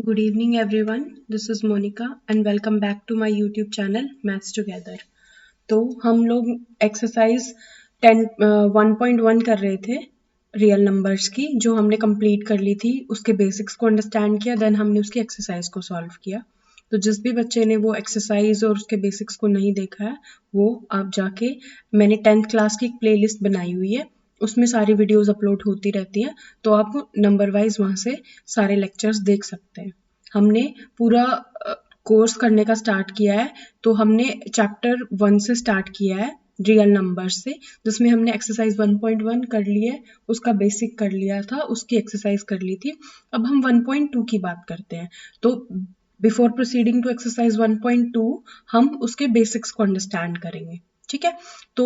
Good evening everyone. This is Monica and welcome back to my YouTube channel Maths Together. तो हम लोग exercise 1.1 कर रहे थे रियल नंबर्स की, जो हमने कंप्लीट कर ली थी. उसके बेसिक्स को अंडरस्टैंड किया, देन हमने उसकी एक्सरसाइज को सॉल्व किया. तो जिस भी बच्चे ने वो एक्सरसाइज और उसके बेसिक्स को नहीं देखा है, वो आप जाके, मैंने 10th क्लास की एक प्लेलिस्ट बनाई हुई है, उसमें सारी वीडियोस अपलोड होती रहती हैं, तो आप नंबर वाइज वहाँ से सारे लेक्चर्स देख सकते हैं. हमने पूरा कोर्स करने का स्टार्ट किया है, तो हमने चैप्टर 1 से स्टार्ट किया है रियल नंबर्स से, जिसमें हमने एक्सरसाइज 1.1 कर ली है, उसका बेसिक कर लिया था, उसकी एक्सरसाइज कर ली थी. अब हम 1.2 की बात करते हैं. तो बिफोर प्रोसीडिंग टू एक्सरसाइज 1.2 हम उसके बेसिक्स को अंडरस्टैंड करेंगे. ठीक है. तो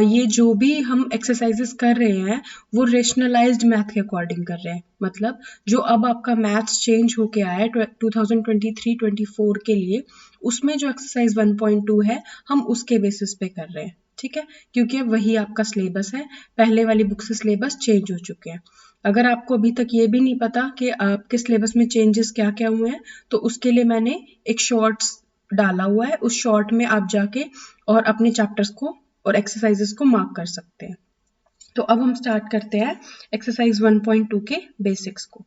ये जो भी हम एक्सरसाइजेस कर रहे हैं वो रेशनलाइज्ड मैथ के अकॉर्डिंग कर रहे हैं. मतलब जो अब आपका मैथ्स चेंज होके आया है 2023-24 के लिए, उसमें जो एक्सरसाइज 1.2 है हम उसके बेसिस पे कर रहे हैं. ठीक है, क्योंकि वही आपका सिलेबस है, पहले वाली बुक से सिलेबस चेंज हो चुके हैं. अगर आपको अभी तक ये भी नहीं पता कि आपके सिलेबस में चेंजेस क्या क्या हुए हैं, तो उसके लिए मैंने एक शॉर्ट्स डाला हुआ है. उस शॉर्ट में आप जाके और अपने चैप्टर्स को और एक्सरसाइजेस को मार्क कर सकते हैं. तो अब हम स्टार्ट करते हैं एक्सरसाइज 1.2 के बेसिक्स को.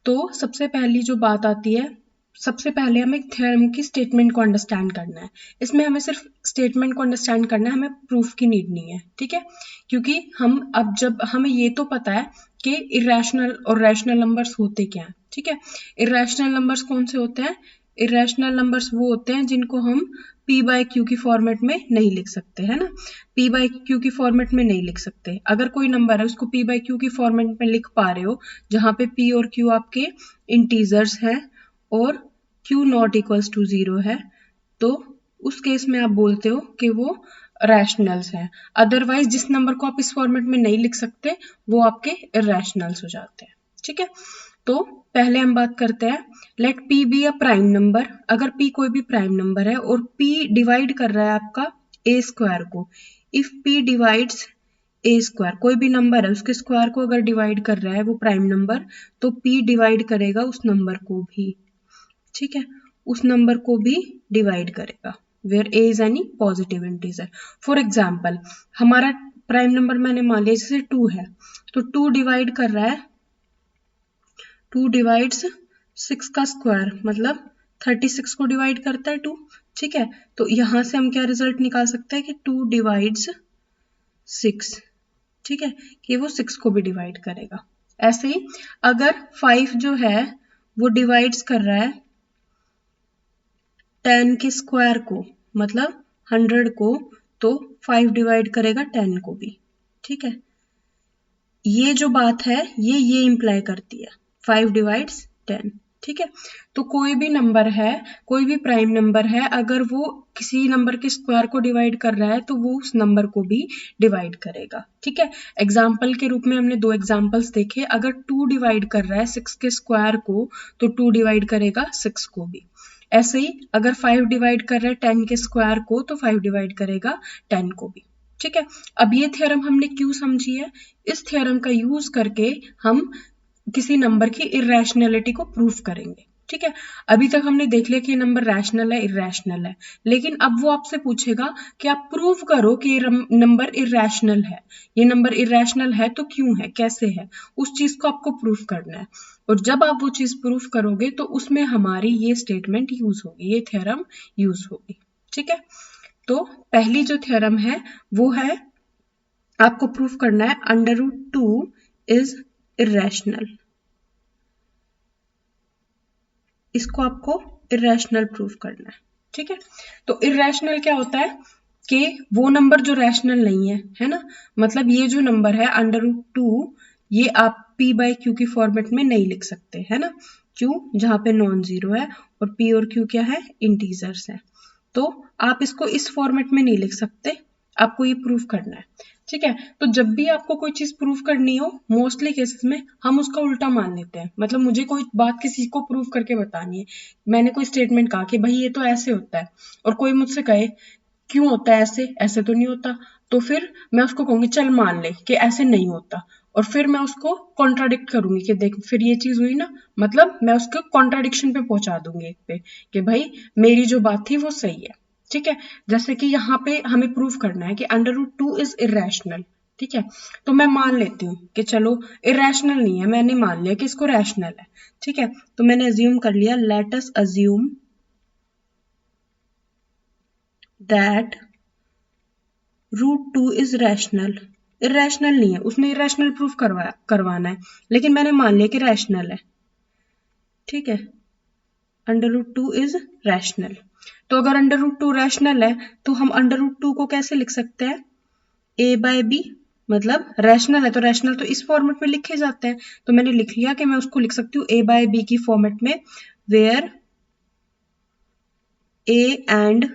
तो सबसे पहली जो बात आती है, सबसे पहले हमें थ्योरम की स्टेटमेंट को अंडरस्टैंड करना है. इसमें हमें सिर्फ स्टेटमेंट को अंडरस्टैंड करना है, हमें प्रूफ की नीड नहीं है. ठीक है, क्योंकि हम अब जब हमें ये तो पता है कि इरेशनल और रैशनल नंबर्स होते क्या हैं. ठीक है, इरेशनल नंबर्स कौन से होते हैं? इरेशनल नंबर्स वो होते हैं जिनको हम पी बाई क्यू की फॉर्मेट में नहीं लिख सकते, है ना. पी बाई क्यू की फॉर्मेट में नहीं लिख सकते. अगर कोई नंबर है उसको पी बाई क्यू की फॉर्मेट में लिख पा रहे हो, जहाँ पे पी और क्यू आपके इंटीजर्स हैं और क्यू नॉट इक्वल्स टू 0 है, तो उस केस में आप बोलते हो कि वो रैशनल्स हैं. अदरवाइज जिस नंबर को आप इस फॉर्मेट में नहीं लिख सकते वो आपके इरेशनल्स हो जाते हैं. ठीक है, तो पहले हम बात करते हैं, let p be a prime number. अगर पी कोई भी प्राइम नंबर है और पी डिवाइड कर रहा है आपका ए स्क्वायर को, if P divides A square, कोई भी नंबर है उसके स्क्वायर को अगर डिवाइड कर रहा है वो प्राइम नंबर, तो पी डिवाइड करेगा उस नंबर को भी. ठीक है, उस नंबर को भी डिवाइड करेगा where a is any positive integer. For example, हमारा प्राइम नंबर मैंने मान लिया जैसे 2 है, तो 2 डिवाइड कर रहा है, 2 डिवाइड्स 6 का स्क्वायर, मतलब 36 को डिवाइड करता है 2. ठीक है, तो यहां से हम क्या रिजल्ट निकाल सकते हैं कि 2 डिवाइड्स 6. ठीक है, कि वो 6 को भी डिवाइड करेगा. ऐसे ही अगर 5 जो है वो डिवाइड्स कर रहा है 10 के स्क्वायर को, मतलब 100 को, तो 5 डिवाइड करेगा 10 को भी. ठीक है, ये जो बात है ये इंप्लाई करती है 5 डिवाइड्स 10. ठीक है, तो कोई भी नंबर है, कोई भी प्राइम नंबर है, अगर वो किसी नंबर के स्क्वायर को डिवाइड कर रहा है तो वो उस नंबर को भी डिवाइड करेगा. ठीक है, एग्जाम्पल के रूप में हमने 2 एग्जाम्पल्स देखे. अगर 2 डिवाइड कर रहा है 6 के स्क्वायर को, तो 2 डिवाइड करेगा 6 को भी. ऐसे ही अगर 5 डिवाइड कर रहा है 10 के स्क्वायर को, तो 5 डिवाइड करेगा 10 को भी. ठीक है, अब ये थ्योरम हमने क्यों समझी है? इस थ्योरम का यूज करके हम किसी नंबर की इरेशनलिटी को प्रूफ करेंगे. ठीक है, अभी तक हमने देख लिया कि ये नंबर रैशनल है, इरेशनल है, लेकिन अब वो आपसे पूछेगा कि आप प्रूव करो कि ये नंबर इरेशनल है. ये नंबर इरेशनल है तो क्यों है, कैसे है, उस चीज को आपको प्रूफ करना है. और जब आप वो चीज प्रूफ करोगे तो उसमें हमारी ये स्टेटमेंट यूज होगी, ये थ्योरम यूज होगी. ठीक है, तो पहली जो थ्योरम है वो है, आपको प्रूफ करना है √2 इज इरेशनल. इसको आपको इरेशनल प्रूफ करना है. ठीक है, तो इरेशनल क्या होता है कि वो नंबर जो रैशनल नहीं है ना. मतलब ये जो नंबर है √2, ये आप p बाई क्यू की फॉर्मेट में नहीं लिख सकते, है ना. क्यों? जहां पे नॉन जीरो है और p और q क्या है, इंटीजर्स है. तो आप इसको इस फॉर्मेट में नहीं लिख सकते, आपको ये प्रूफ करना है. ठीक है, तो जब भी आपको कोई चीज प्रूफ करनी हो, मोस्टली केसेस में हम उसका उल्टा मान लेते हैं. मतलब मुझे कोई बात किसी को प्रूफ करके बतानी है, मैंने कोई स्टेटमेंट कहा कि भाई ये तो ऐसे होता है, और कोई मुझसे कहे क्यों होता है ऐसे, ऐसे तो नहीं होता, तो फिर मैं उसको कहूंगी चल मान ले कि ऐसे नहीं होता, और फिर मैं उसको कॉन्ट्राडिक्ट करूंगी कि देख फिर ये चीज हुई ना, मतलब मैं उसको कॉन्ट्राडिक्शन पे पहुंचा दूंगी एक पे कि भाई मेरी जो बात थी वो सही है। ठीक है, जैसे कि यहाँ पे हमें प्रूव करना है कि √2 इज इरेशनल। ठीक है, तो मैं मान लेती हूँ कि चलो इरेशनल नहीं है, मैंने मान लिया कि इसको रैशनल है। ठीक है, तो मैंने अज्यूम कर लिया, late us assume that √2 is rational. Irrational नहीं है, उसने इरेशनल प्रूफ करवाना है, लेकिन मैंने मान लिया कि रैशनल है। ठीक है, √2 इज रैशनल। तो अगर √2 रैशनल है तो हम √2 को कैसे लिख सकते हैं, a/b, मतलब रैशनल है तो रैशनल तो इस फॉर्मेट में लिखे जाते हैं, तो मैंने लिख लिया कि मैं उसको लिख सकती हूँ a/b की फॉर्मेट में, वेयर a एंड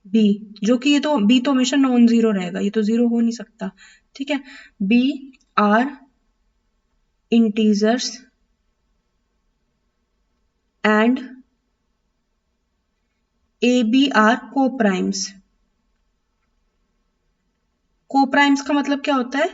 b, जो कि ये तो b तो हमेशा नॉन जीरो रहेगा, ये तो जीरो हो नहीं सकता। ठीक है, b are integers and ab are coprimes. Coprimes का मतलब क्या होता है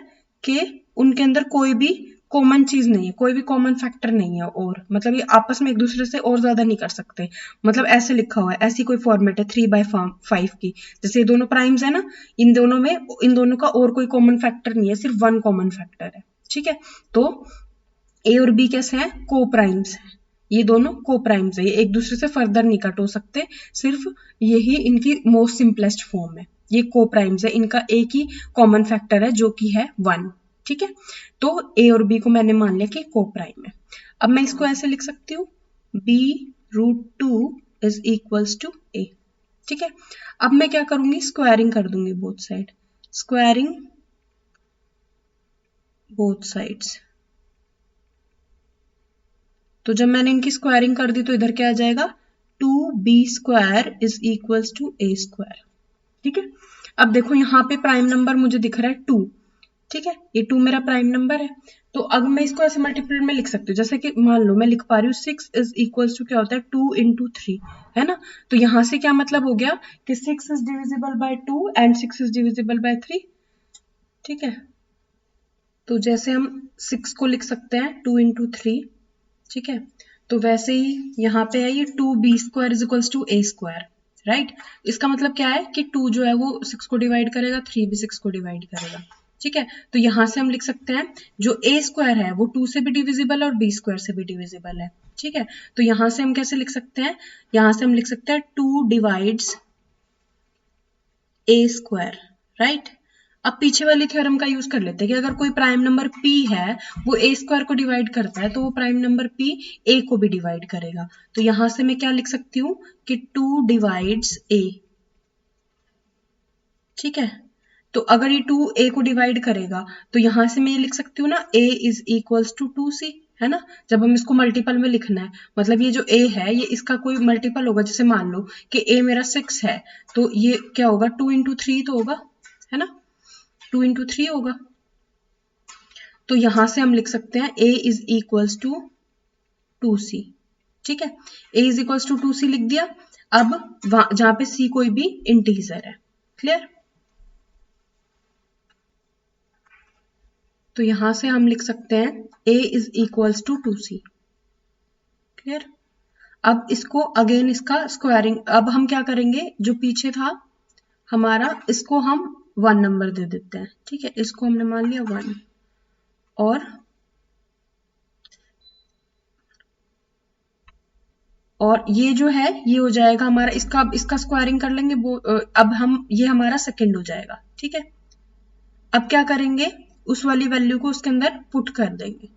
कि उनके अंदर कोई भी कॉमन चीज नहीं है, कोई भी कॉमन फैक्टर नहीं है, और मतलब ये आपस में एक दूसरे से और ज्यादा नहीं कर सकते। मतलब ऐसे लिखा हुआ है, ऐसी कोई फॉर्मेट है 3/5 की, जैसे ये दोनों प्राइम्स है ना, इन दोनों में इन दोनों का और कोई कॉमन फैक्टर नहीं है, सिर्फ वन कॉमन फैक्टर है। ठीक है, तो ए और बी कैसे हैं, को प्राइम्स हैं, ये दोनों को प्राइम्स है, ये एक दूसरे से फर्दर नहीं कट हो सकते, सिर्फ यही इनकी मोस्ट सिंपलेस्ट फॉर्म है, ये को प्राइम्स है, इनका एक ही कॉमन फैक्टर है जो कि है 1। ठीक है, तो ए और बी को मैंने मान लिया कि को प्राइम है। अब मैं इसको ऐसे लिख सकती हूँ, b√2 इज इक्वल्स टू ए। ठीक है, अब मैं क्या करूंगी, स्क्वायरिंग कर दूंगी both side, squaring both sides. तो जब मैंने इनकी स्क्वायरिंग कर दी तो इधर क्या आ जाएगा, 2b² is equals to a²। ठीक है, अब देखो यहाँ पे प्राइम नंबर मुझे दिख रहा है 2। ठीक है, ये 2 मेरा प्राइम नंबर है, तो अब मैं इसको ऐसे मल्टीपल में लिख सकती हूँ, जैसे कि मान लो मैं लिख पा रही हूँ 6 इज इक्वल्स टू क्या होता है 2 इंटू 3, है ना। तो यहाँ से क्या मतलब हो गया कि 6 is divisible by 2 and 6 is divisible by 3। ठीक है, तो जैसे हम 6 को लिख सकते हैं 2 इंटू 3। ठीक है, तो वैसे ही यहाँ पे है ये 2b² is equals to a²। Right, इसका मतलब क्या है कि 2 जो है वो 6 को डिवाइड करेगा, 3 भी 6 को डिवाइड करेगा। ठीक है, तो यहां से हम लिख सकते हैं जो a² है वो 2 से भी डिविजिबल है और b² से भी डिविजिबल है। ठीक है, तो यहां से हम कैसे लिख सकते हैं, यहां से हम लिख सकते हैं 2 डिवाइड्स a²। राइट, अब पीछे वाली थ्योरम का यूज कर लेते हैं कि अगर कोई प्राइम नंबर p है वो a² को डिवाइड करता है तो वो प्राइम नंबर p a को भी डिवाइड करेगा। तो यहां से मैं क्या लिख सकती हूँ कि 2 डिवाइड्स a। ठीक है, तो अगर ये 2 a को डिवाइड करेगा तो यहां से मैं ये लिख सकती हूँ ना a is equals to 2c, है ना। जब हम इसको मल्टीपल में लिखना है, मतलब ये जो a है ये इसका कोई मल्टीपल होगा, जैसे मान लो कि a मेरा 6 है तो ये क्या होगा 2 इंटू 3 तो होगा, है ना, 2 इंटू 3 होगा। तो यहां से हम लिख सकते हैं a is equals to 2c। ठीक है, a is equals to 2c लिख दिया। अब जहां पे c कोई भी इंटीजर है, क्लियर। तो यहां से हम लिख सकते हैं a is equals to 2c, clear. अब इसको अगेन इसका स्क्वायरिंग, अब हम क्या करेंगे, जो पीछे था हमारा इसको हम 1 नंबर दे देते हैं। ठीक है, इसको हमने मान लिया 1, और ये जो है ये हो जाएगा हमारा, इसका स्क्वायरिंग कर लेंगे अब हम ये हमारा सेकंड हो जाएगा। ठीक है, अब क्या करेंगे, उस वाली वैल्यू को उसके अंदर पुट कर देंगे,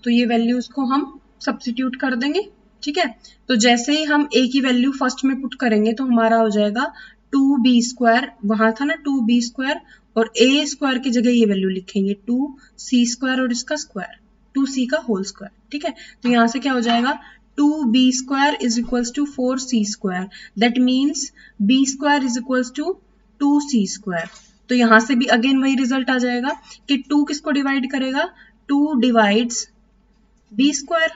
तो ये वैल्यूज को हम सब्स्टिट्यूट कर देंगे। ठीक है, तो जैसे ही हम a की वैल्यू फर्स्ट में पुट करेंगे तो हमारा हो जाएगा 2b², वहां था ना 2b², और a² की जगह ये वैल्यू लिखेंगे 2c² और इसका स्क्वायर 2c का होल स्क्वायर। ठीक है, तो यहां से क्या हो जाएगा 2b² is equals to 4c², that means b² is equals to 2c²। तो यहां से भी अगेन वही रिजल्ट आ जाएगा कि 2 किसको डिवाइड करेगा, 2 डिवाइड्स b²।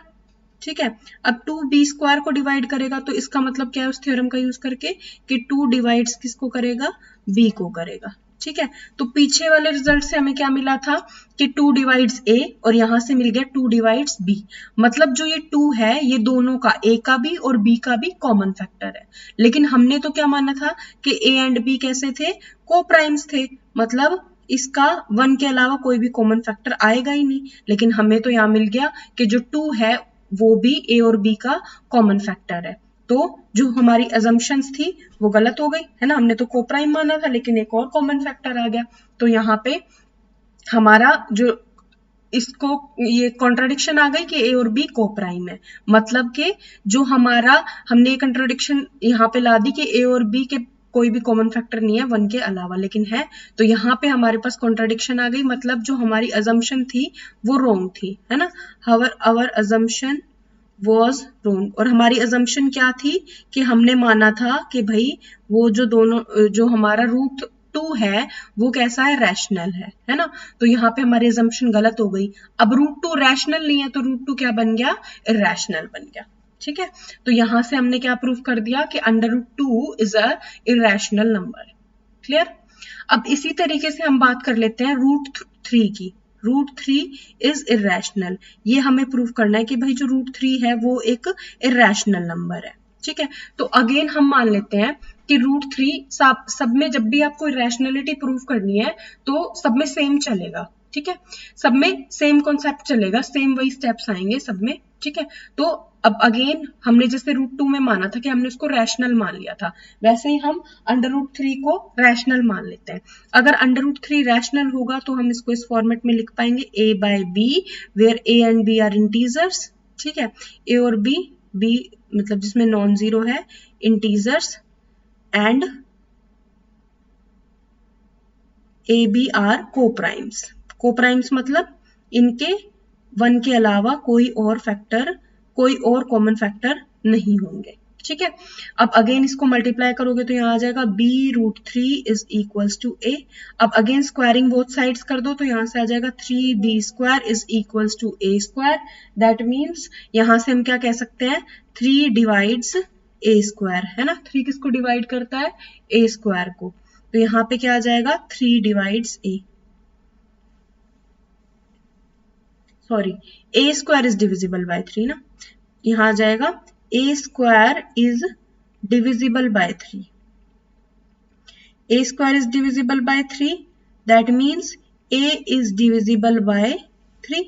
ठीक है, अब 2b² को डिवाइड करेगा तो इसका मतलब क्या है उस थ्योरम का यूज करके कि 2 डिवाइड्स किसको करेगा, b को करेगा। ठीक है। तो पीछे वाले रिजल्ट से हमें क्या मिला था कि 2 डिवाइड्स ए और यहां से मिल गया 2 डिवाइड्स बी। मतलब जो ये 2 है ये दोनों का, ए का भी और बी का भी कॉमन फैक्टर है। लेकिन हमने तो क्या माना था कि ए एंड बी कैसे थे, को प्राइम्स थे, मतलब इसका 1 के अलावा कोई भी कॉमन फैक्टर आएगा ही नहीं। लेकिन हमें तो यहाँ मिल गया कि जो 2 है वो भी ए और बी का कॉमन फैक्टर है। तो जो हमारी अजम्पशंस थी वो गलत हो गई, है ना। हमने तो कोप्राइम माना था लेकिन एक और कॉमन फैक्टर आ गया। तो यहाँ पे हमारा जो इसको ये कॉन्ट्राडिक्शन आ गई कि ए और बी कोप्राइम है। मतलब कि जो हमारा हमने ये कॉन्ट्राडिक्शन यहाँ पे ला दी कि ए और बी के कोई भी कॉमन फैक्टर नहीं है 1 के अलावा, लेकिन है। तो यहाँ पे हमारे पास कॉन्ट्राडिक्शन आ गई, मतलब जो हमारी अजम्पशन थी वो रॉन्ग थी, है ना। Our assumption was wrong. और हमारी अजम्पशन क्या थी कि हमने माना था कि भाई वो जो दोनों जो हमारा रूट 2 है वो कैसा है, रैशनल है ना। तो यहाँ पे हमारी अजम्पशन गलत हो गई। अब रूट 2 रैशनल नहीं है तो रूट 2 क्या बन गया, इरैशनल बन गया। ठीक है। तो यहां से हमने क्या प्रूव कर दिया कि under root 2 is a irrational number. Clear. अब इसी तरीके से हम बात कर लेते हैं रूट 3 की। Root 3 is irrational. ये हमें प्रूव करना है कि भाई जो रूट 3 है वो एक इरेशनल नंबर है। ठीक है। तो अगेन हम मान लेते हैं कि रूट 3 सब में जब भी आपको इरेशनलिटी प्रूव करनी है तो सब में सेम चलेगा। ठीक है। सब में सेम कॉन्सेप्ट चलेगा, सेम वही स्टेप्स आएंगे सब में। ठीक है। तो अब अगेन हमने जैसे रूट 2 में माना था कि हमने उसको रैशनल मान लिया था, वैसे ही हम अंडर रूट 3 को रैशनल मान लेते हैं। अगर अंडर रूट 3 रैशनल होगा तो हम इसको इस फॉर्मेट में लिख पाएंगे a by B, where a and b are integers. ठीक है। a और b मतलब जिसमें नॉन जीरो है, integers, and a b are coprimes. Coprimes मतलब इनके 1 के अलावा कोई और कॉमन फैक्टर नहीं होंगे। ठीक है। अब अगेन इसको मल्टीप्लाई करोगे तो यहाँ आ जाएगा b root 3 is equals to a। अब अगेन स्क्वायरिंग बोथ साइड्स कर दो तो यहाँ से आ जाएगा 3b square is equals to a square. That means यहाँ से हम क्या कह सकते हैं, 3 डिवाइड्स a स्क्वायर, है ना। 3 किसको डिवाइड करता है, a स्क्वायर को। तो यहाँ पे क्या आ जाएगा, 3 divides a, sorry a square is divisible by 3 ना। यहाँ आ जाएगा a square is divisible by 3। a square is divisible by 3, that means a is divisible by 3,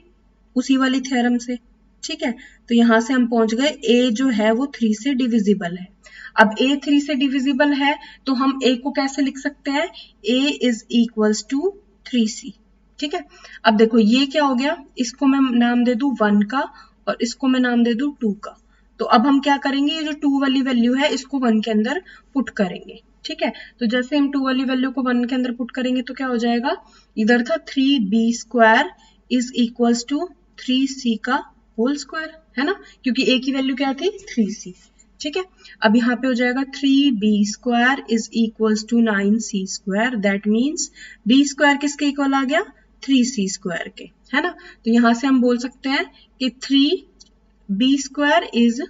उसी वाली थ्योरम से। ठीक है। तो यहां से हम पहुंच गए a जो है वो 3 से डिविजिबल है। अब a 3 से डिविजिबल है तो हम a को कैसे लिख सकते हैं, a is equals to 3c। ठीक है। अब देखो ये क्या हो गया, इसको मैं नाम दे दूं 1 का और इसको मैं नाम दे दूं 2 का। तो अब हम क्या करेंगे, ये जो 2 वाली वैल्यू है इसको 1 के अंदर पुट करेंगे। ठीक है। तो जैसे हम 2 वाली वैल्यू को 1 के अंदर पुट करेंगे तो क्या हो जाएगा, इधर था 3b square is equals to 3c का होल स्क्वायर, है ना, क्योंकि a की वैल्यू क्या थी, 3c। ठीक है। अब यहाँ पे हो जाएगा 3b square is equals to 9c square. That means b square किसके इक्वल आ गया, 3c स्क्वायर के, है ना। तो यहाँ से हम बोल सकते हैं कि 3b स्क्वायर इज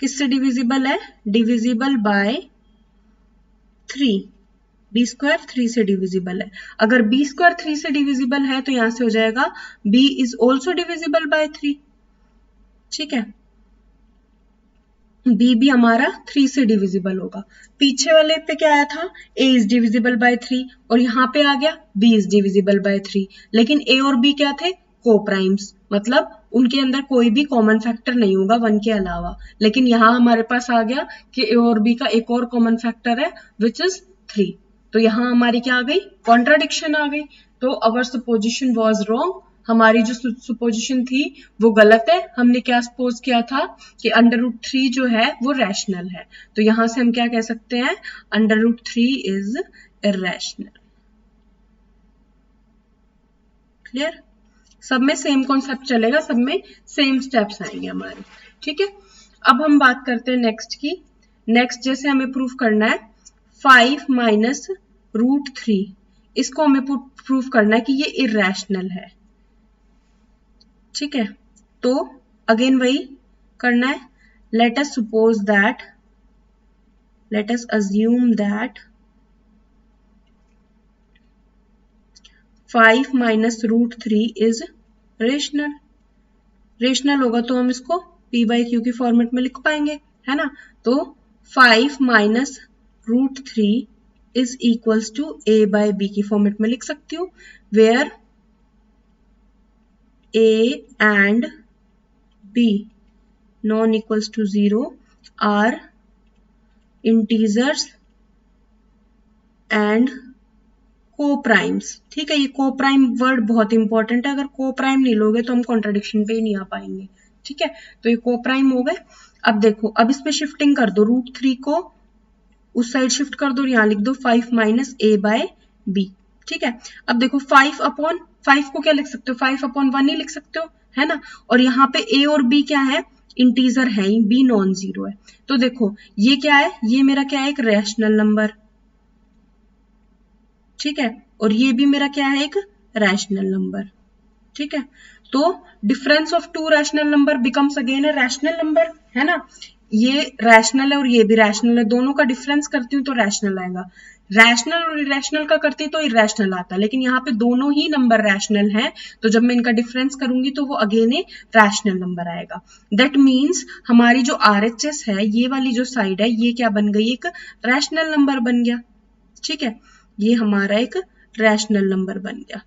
किससे डिविजिबल है, डिविजिबल बाय 3। b स्क्वायर 3 से डिविजिबल है। अगर b स्क्वायर 3 से डिविजिबल है तो यहां से हो जाएगा b is also divisible by 3। ठीक है। b भी हमारा 3 से डिविजिबल होगा। पीछे वाले पे क्या आया था, a इज डिविजिबल बाय 3 और यहाँ पे आ गया b इज डिविजिबल बाय 3। लेकिन a और b क्या थे, कोप्राइम्स, मतलब उनके अंदर कोई भी कॉमन फैक्टर नहीं होगा 1 के अलावा। लेकिन यहाँ हमारे पास आ गया कि a और b का एक और कॉमन फैक्टर है विच इज 3। तो यहाँ हमारी क्या आ गई, कॉन्ट्राडिक्शन आ गई। तो अवर सुपोजिशन वॉज रॉन्ग, हमारी जो सुपोजिशन थी वो गलत है। हमने क्या सपोज किया था कि अंडर रूट 3 जो है वो रैशनल है। तो यहां से हम क्या कह सकते हैं, under root 3 is irrational. Clear. सब में सेम कॉन्सेप्ट चलेगा, सब में सेम स्टेप्स आएंगे हमारे। ठीक है। अब हम बात करते हैं नेक्स्ट की। नेक्स्ट जैसे हमें प्रूफ करना है 5 माइनस रूट 3, इसको हमें प्रूफ करना है कि ये इरैशनल है। ठीक है। तो अगेन वही करना है, let us suppose that, let us assume that 5 minus root 3 is rational. Rational होगा तो हम इसको p बाई क्यू की फॉर्मेट में लिख पाएंगे, है ना। तो 5 minus root 3 is equals to a by b की फॉर्मेट में लिख सकती हूँ, where a and b non equals to 0 are integers and coprimes. ठीक है, ये को-प्राइम वर्ड बहुत इंपॉर्टेंट है, अगर को-प्राइम नहीं लोगे तो हम कॉन्ट्रडिक्शन पे ही नहीं आ पाएंगे। ठीक है, तो ये को-प्राइम हो गए। अब देखो, अब इस पे शिफ्टिंग कर दो, रूट 3 को उस साइड शिफ्ट कर दो, यहाँ लिख दो 5 माइनस a बाय b। ठीक है, अब देखो 5 अपॉन 5 को क्या लिख सकते हो, 5 अपॉन 1 ही लिख सकते हो, है ना। और यहाँ पे a और b क्या है, इंटीजर है ही, b नॉन जीरो है। तो देखो ये क्या है, ये मेरा क्या है, एक रैशनल नंबर। ठीक है, और ये भी मेरा क्या है, एक रैशनल नंबर। ठीक है, तो difference of to rational number becomes again a rational number, है ना। ये रैशनल है और ये भी रैशनल है, दोनों का डिफरेंस करती हूँ तो रैशनल आएगा। रैशनल और इरेशनल का करती तो इरेशनल आता, लेकिन यहाँ पे दोनों ही नंबर रैशनल हैं, तो जब मैं इनका डिफरेंस करूंगी तो वो अगेन ए रैशनल नंबर आएगा। दैट मीन्स हमारी जो RHS है, ये वाली जो साइड है, ये क्या बन गई, एक रैशनल नंबर बन गया। ठीक है, ये हमारा एक रैशनल नंबर बन गया।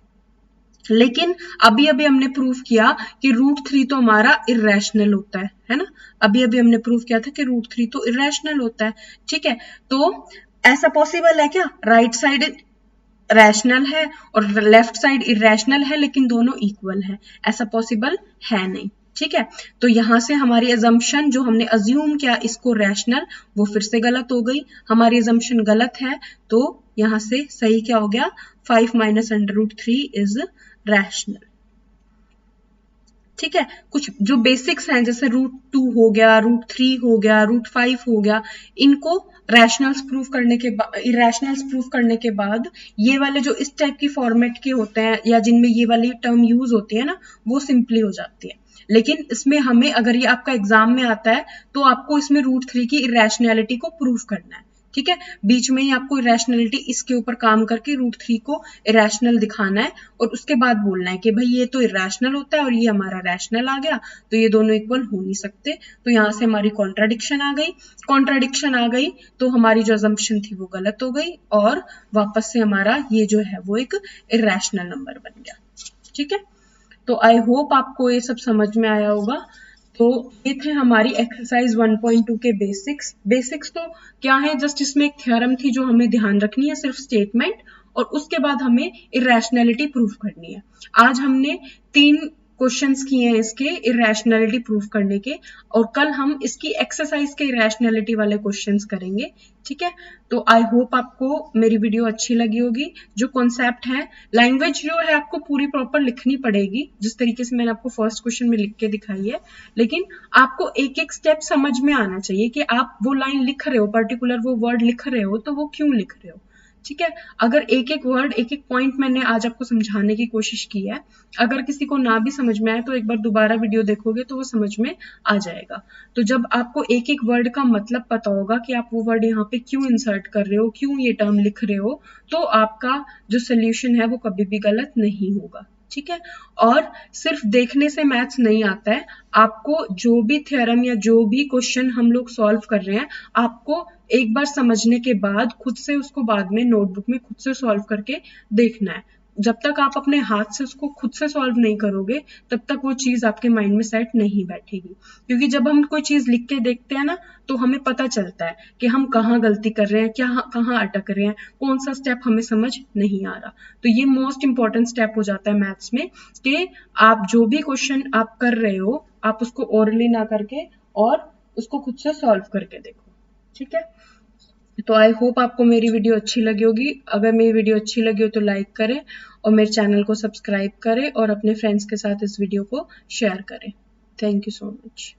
लेकिन अभी अभी हमने प्रूव किया कि रूट 3 तो हमारा इरेशनल होता है ना। अभी अभी हमने प्रूव किया था कि रूट 3 तो इरेशनल होता है। ठीक है, तो ऐसा पॉसिबल है क्या, राइट साइड रैशनल है और लेफ्ट साइड इरेशनल है लेकिन दोनों इक्वल है? ऐसा पॉसिबल है नहीं। ठीक है, तो यहां से हमारी अजम्पशन जो हमने अज्यूम किया इसको रैशनल, वो फिर से गलत हो गई। हमारी अजम्पशन गलत है, तो यहां से सही क्या हो गया, 5 minus under root 3 is rational. ठीक है, कुछ जो बेसिक्स हैं जैसे रूट 2 हो गया, रूट 3 हो गया, रूट 5 हो गया, इनको रैशनल्स प्रूफ करने के बाद, इरेशनल्स प्रूफ करने के बाद ये वाले जो इस टाइप की फॉर्मेट के होते हैं या जिनमें ये वाली टर्म यूज होती है ना, वो सिंपली हो जाती है। लेकिन इसमें हमें, अगर ये आपका एग्जाम में आता है तो आपको इसमें रूट 3 की इरेशनैलिटी को प्रूफ करना है। ठीक है, बीच में ही आपको इरेशनैलिटी इसके ऊपर काम करके रूट 3 को इरेशनल दिखाना है और उसके बाद बोलना है कि भाई ये तो इरेशनल होता है और ये हमारा रैशनल आ गया, तो ये दोनों इक्वल हो नहीं सकते। तो यहाँ से हमारी कॉन्ट्राडिक्शन आ गई। कॉन्ट्राडिक्शन आ गई तो हमारी जो अजम्पशन थी वो गलत हो गई और वापस से हमारा ये जो है वो एक इरेशनल नंबर बन गया। ठीक है, तो आई होप आपको ये सब समझ में आया होगा। तो ये थे हमारी एक्सरसाइज 1.2 के बेसिक्स। बेसिक्स तो क्या है, जस्ट इसमें एक थ्योरम थी जो हमें ध्यान रखनी है, सिर्फ स्टेटमेंट, और उसके बाद हमें इरेशनैलिटी प्रूफ करनी है। आज हमने 3 क्वेश्चंस किए हैं इसके इरेशनैलिटी प्रूफ करने के, और कल हम इसकी एक्सरसाइज के इरेशनैलिटी वाले क्वेश्चंस करेंगे। ठीक है, तो आई होप आपको मेरी वीडियो अच्छी लगी होगी। जो कॉन्सेप्ट है, लैंग्वेज जो है आपको पूरी प्रॉपर लिखनी पड़ेगी, जिस तरीके से मैंने आपको फर्स्ट क्वेश्चन में लिख के दिखाई है, लेकिन आपको एक एक स्टेप समझ में आना चाहिए कि आप वो लाइन लिख रहे हो, पर्टिकुलर वो वर्ड लिख रहे हो, तो वो क्यों लिख रहे हो। ठीक है, अगर एक एक वर्ड, एक एक पॉइंट मैंने आज आपको समझाने की कोशिश की है, अगर किसी को ना भी समझ में आए तो एक बार दोबारा वीडियो देखोगे तो वो समझ में आ जाएगा। तो जब आपको एक एक वर्ड का मतलब पता होगा कि आप वो वर्ड यहाँ पे क्यों इंसर्ट कर रहे हो, क्यों ये टर्म लिख रहे हो, तो आपका जो सोल्यूशन है वो कभी भी गलत नहीं होगा। ठीक है, और सिर्फ देखने से मैथ्स नहीं आता है, आपको जो भी थ्योरम या जो भी क्वेश्चन हम लोग सॉल्व कर रहे हैं, आपको एक बार समझने के बाद खुद से उसको बाद में नोटबुक में खुद से सॉल्व करके देखना है। जब तक आप अपने हाथ से उसको खुद से सॉल्व नहीं करोगे, तब तक वो चीज आपके माइंड में सेट नहीं बैठेगी। क्योंकि जब हम कोई चीज लिख के देखते हैं ना, तो हमें पता चलता है कि हम कहाँ गलती कर रहे हैं, क्या कहाँ अटक रहे हैं, कौन सा स्टेप हमें समझ नहीं आ रहा। तो ये मोस्ट इंपॉर्टेंट स्टेप हो जाता है मैथ्स में कि आप जो भी क्वेश्चन आप कर रहे हो, आप उसको ओरली ना करके और उसको खुद से सॉल्व करके देखो। ठीक है, तो आई होप आपको मेरी वीडियो अच्छी लगी होगी। अगर मेरी वीडियो अच्छी लगी हो तो लाइक करें और मेरे चैनल को सब्सक्राइब करें और अपने फ्रेंड्स के साथ इस वीडियो को शेयर करें। Thank you so much.